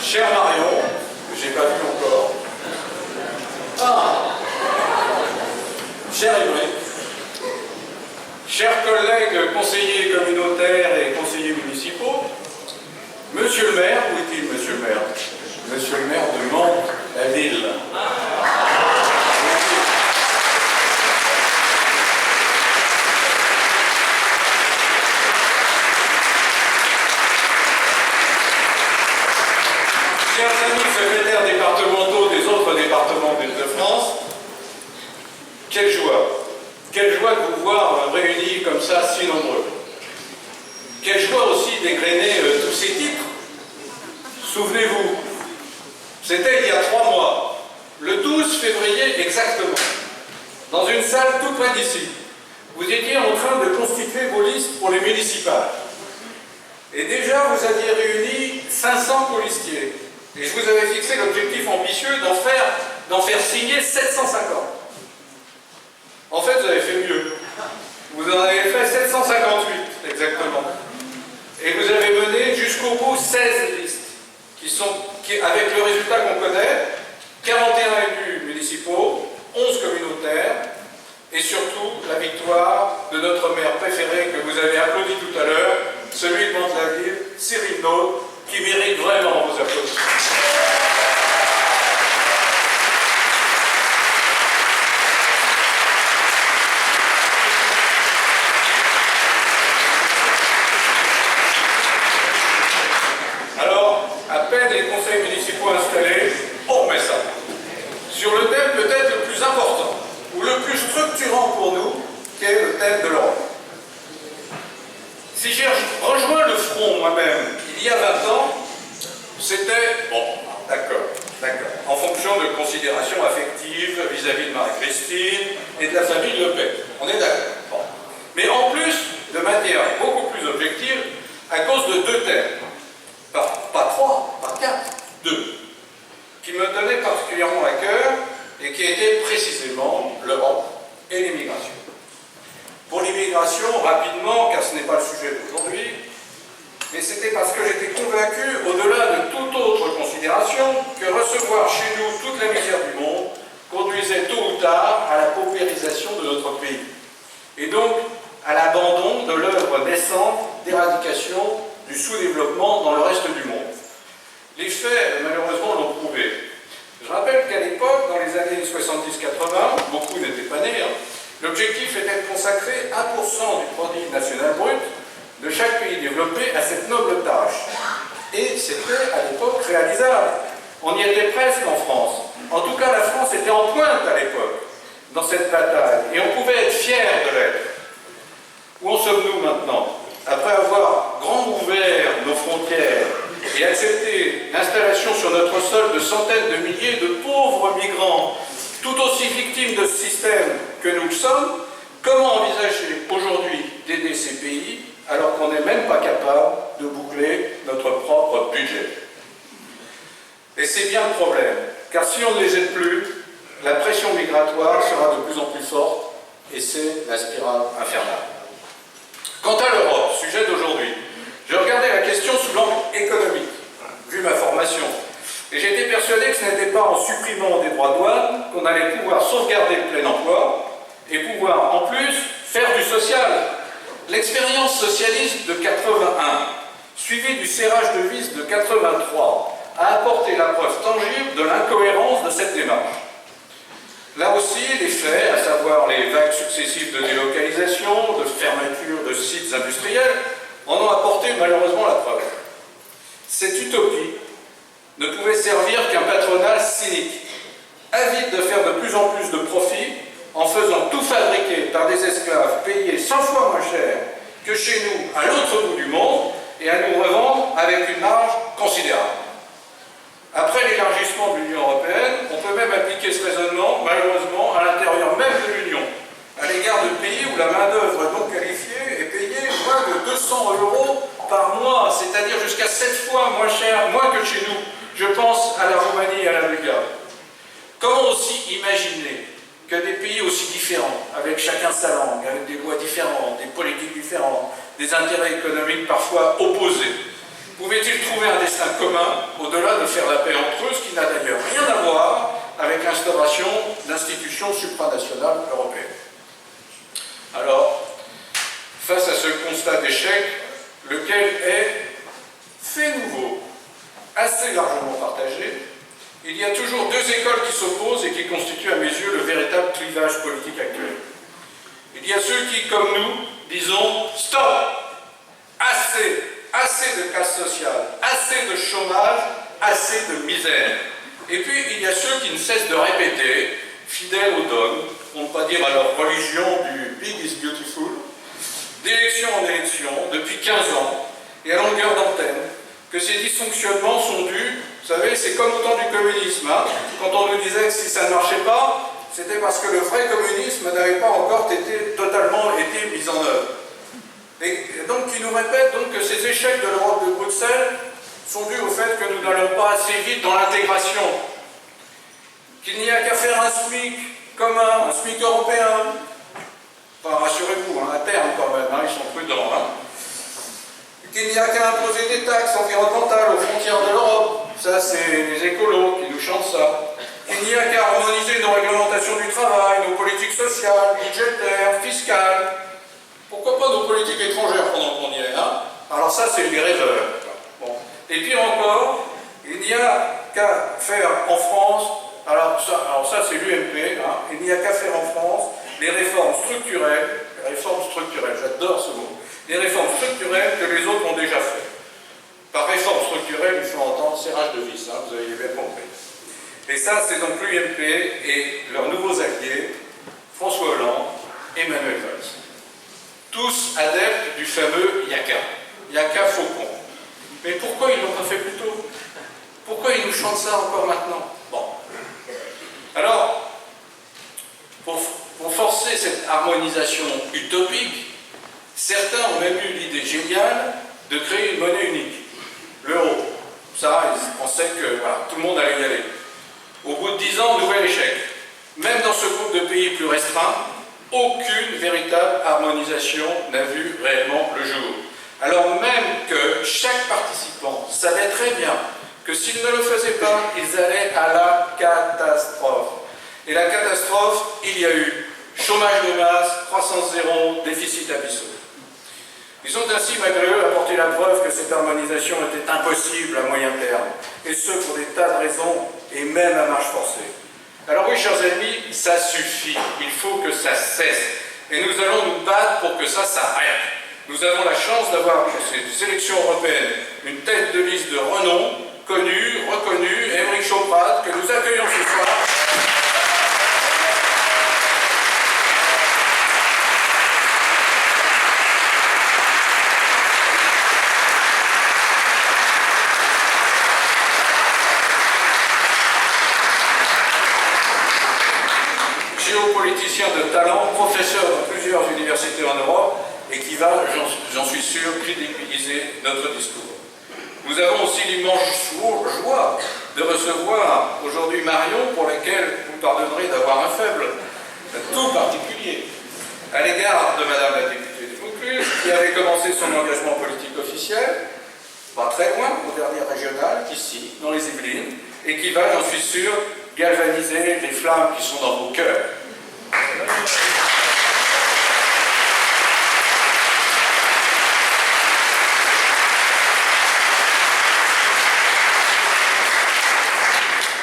Cher Marion, que j'ai pas vu encore. Ah, cher Émeric, chers collègues conseillers communautaires et conseillers municipaux, monsieur le maire, où est-il monsieur le maire? Monsieur le maire de Mantes, la ville. Chers amis secrétaires départementaux des autres départements d'Île-de-France, quelle joie de vous voir réunis comme ça, si nombreux. Quelle joie aussi d'égrener tous ces titres. Souvenez-vous, c'était il y a 3 mois, le 12 février exactement, dans une salle tout près d'ici. Vous étiez en train de constituer vos listes pour les municipales. Et déjà, vous aviez réuni 500 colistiers. Et je vous avais fixé l'objectif ambitieux d'en faire signer 750. En fait, vous avez fait mieux. Vous en avez fait 758, exactement. Et vous avez mené jusqu'au bout 16 listes, avec le résultat qu'on connaît, 41 élus municipaux, 11 communautaires, et surtout la victoire de notre maire préféré que vous avez applaudi tout à l'heure, celui de Mantes-la-Ville, Cyril Naud, qui mérite vraiment vos applaudissements. Alors, à peine les conseils municipaux installés, on remet ça. Sur le thème peut-être le plus important, ou le plus structurant pour nous, qui est le thème de l'Europe. Si j'ai rejoint le front moi-même il y a 20 ans, c'était, bon, d'accord, en fonction de considérations affectives vis-à-vis de Marie-Christine et de la famille Le Pen. On est d'accord. Bon. Mais en plus, de manière beaucoup plus objective, à cause de 2 thèmes. Pas 3, pas 4, 2, qui me tenaient particulièrement à cœur et qui étaient précisément l'Europe et l'immigration. Pour l'immigration, rapidement, car ce n'est pas le sujet d'aujourd'hui, mais c'était parce que j'étais convaincu, au-delà de toute autre considération, que recevoir chez nous toute la misère du monde conduisait tôt ou tard à la paupérisation de notre pays, et donc à l'abandon de l'œuvre naissante d'éradication du sous-développement dans le reste du monde. Les faits, malheureusement, l'ont prouvé. Je rappelle qu'à l'époque, dans les années 70-80, beaucoup n'étaient pas nés, l'objectif était de consacrer 1% du produit national brut de chaque pays développé à cette noble tâche. Et c'était à l'époque réalisable. On y était presque en France. En tout cas, la France était en pointe à l'époque dans cette bataille. Et on pouvait être fiers de l'être. Où en sommes-nous maintenant? Après avoir grand ouvert nos frontières et accepté l'installation sur notre sol de centaines de milliers de pauvres migrants, tout aussi victimes de ce système que nous le sommes, comment envisager aujourd'hui d'aider ces pays alors qu'on n'est même pas capable de boucler notre propre budget? Et c'est bien le problème, car si on ne les aide plus, la pression migratoire sera de plus en plus forte, et c'est la spirale infernale. Quant à l'Europe, sujet d'aujourd'hui, j'ai regardé la question sous l'angle économique, vu ma formation, et j'étais persuadé que ce n'était pas en supprimant des droits de douane qu'on allait pouvoir sauvegarder le plein emploi, et pouvoir en plus faire du social. L'expérience socialiste de 81, suivie du serrage de vis de 83, a apporté la preuve tangible de l'incohérence de cette démarche. Là aussi, les faits, à savoir les vagues successives de délocalisation, de fermeture de sites industriels, en ont apporté malheureusement la preuve. Cette utopie ne pouvait servir qu'un patronat cynique, avide de faire de plus en plus de profit en faisant tout fabriquer par des esclaves payés 100 fois moins cher que chez nous, à l'autre bout du monde, et à nous revendre avec une marge considérable. Après l'élargissement de l'Union européenne, on peut même appliquer ce raisonnement, malheureusement, à l'intérieur même de l'Union, à l'égard de pays où la main-d'œuvre non qualifiée est payée moins de 200 € par mois, c'est-à-dire jusqu'à 7 fois moins cher, moins que chez nous. Je pense à la Roumanie et à la Bulgarie. Comment aussi imaginer que des pays aussi différents, avec chacun sa langue, avec des lois différentes, des politiques différentes, des intérêts économiques parfois opposés, pouvaient-ils trouver un destin commun au-delà de faire la paix entre eux, ce qui n'a d'ailleurs rien à voir avec l'instauration d'institutions supranationales européennes. Alors, face à ce constat d'échec, lequel est fait nouveau, assez largement partagé, il y a toujours deux écoles qui s'opposent et qui constituent à mes yeux le véritable clivage politique actuel. Il y a ceux qui, comme nous, disons « stop ! Assez de casse sociale, assez de chômage, assez de misère ». Et puis il y a ceux qui ne cessent de répéter, fidèles au dogme, pour ne pas dire à leur religion du « big is beautiful », d'élection en élection, depuis 15 ans, et à longueur d'antenne, que ces dysfonctionnements sont dus, vous savez, c'est comme au temps du communisme, hein, quand on nous disait que si ça ne marchait pas, c'était parce que le vrai communisme n'avait pas encore totalement été mis en œuvre. Et donc, ils nous répètent donc que ces échecs de l'Europe de Bruxelles sont dus au fait que nous n'allons pas assez vite dans l'intégration, qu'il n'y a qu'à faire un SMIC commun, un SMIC européen. Enfin, rassurez-vous, hein, à terme quand même, hein, ils sont prudents. Hein. Qu'il n'y a qu'à imposer des taxes environnementales aux frontières de l'Europe. Ça, c'est les écolos qui nous chantent ça. Il n'y a qu'à harmoniser nos réglementations du travail, nos politiques sociales, budgétaires, fiscales. Pourquoi pas nos politiques étrangères pendant qu'on y est, hein? Alors ça, c'est les rêveurs. Bon. Et pire encore, il n'y a qu'à faire en France, alors ça c'est l'UMP, hein, il n'y a qu'à faire en France les réformes structurelles, j'adore ce mot, les réformes structurelles que les autres ont déjà fait. Par réforme structurelle, il faut entendre serrage de vis, hein, vous avez bien compris. Et ça, c'est donc l'UMP et leurs nouveaux alliés, François Hollande, Emmanuel Valls. Tous adeptes du fameux Yaka Faucon. Mais pourquoi ils ne l'ont pas fait plus tôt? Pourquoi ils nous chantent ça encore maintenant? Bon. Alors, pour forcer cette harmonisation utopique, certains ont même eu l'idée géniale de créer une monnaie unique, l'euro. Ça, ils pensaient que voilà, tout le monde allait y aller. Au bout de 10 ans, nouvel échec. Même dans ce groupe de pays plus restreint, aucune véritable harmonisation n'a vu réellement le jour. Alors même que chaque participant savait très bien que s'ils ne le faisaient pas, ils allaient à la catastrophe. Et la catastrophe, il y a eu chômage de masse, croissance zéro, déficit abyssaux. Ils ont ainsi, malgré eux, apporté la preuve que cette harmonisation était impossible à moyen terme, et ce pour des tas de raisons, et même à marche forcée. Alors oui, chers amis, ça suffit, il faut que ça cesse, et nous allons nous battre pour que ça s'arrête. Nous avons la chance d'avoir pour ces élections européennes une tête de liste de renom, connue, reconnue, Aymeric Chauprade, que nous accueillons ce soir. Géopoliticien de talent, professeur dans plusieurs universités en Europe, et qui va, j'en suis sûr, crédibiliser notre discours. Nous avons aussi l'immense joie de recevoir aujourd'hui Marion, pour laquelle vous pardonnerez d'avoir un faible tout particulier à l'égard de Madame la députée du Vaucluse, qui avait commencé son engagement politique officiel, pas très loin, au dernier régional, ici, dans les Yvelines, et qui va, j'en suis sûr, galvaniser les flammes qui sont dans vos cœurs.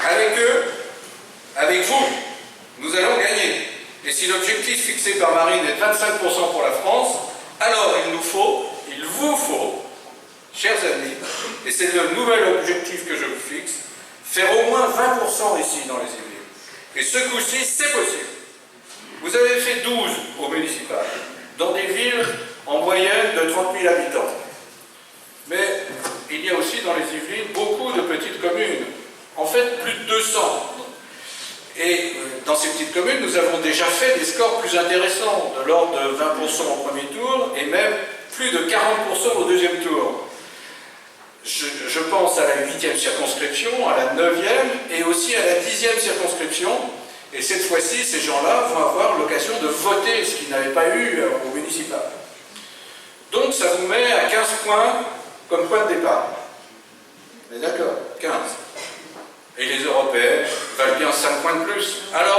Avec eux, avec vous, nous allons gagner. Et si l'objectif fixé par Marine est 25% pour la France, alors il vous faut, chers amis, et c'est le nouvel objectif que je vous fixe, faire au moins 20% ici dans les Yvelines. Et ce coup-ci, c'est possible. Vous avez fait 12 au municipal, dans des villes en moyenne de 30 000 habitants. Mais il y a aussi dans les Yvelines beaucoup de petites communes. En fait, plus de 200. Et dans ces petites communes, nous avons déjà fait des scores plus intéressants, de l'ordre de 20% au premier tour, et même plus de 40% au deuxième tour. Je pense à la 8e circonscription, à la 9e, et aussi à la 10e circonscription. Et cette fois-ci, ces gens-là vont avoir l'occasion de voter, ce qu'ils n'avaient pas eu au municipal. Donc ça vous met à 15 points comme point de départ. Mais d'accord, 15. et les Européennes valent bien 5 points de plus. Alors,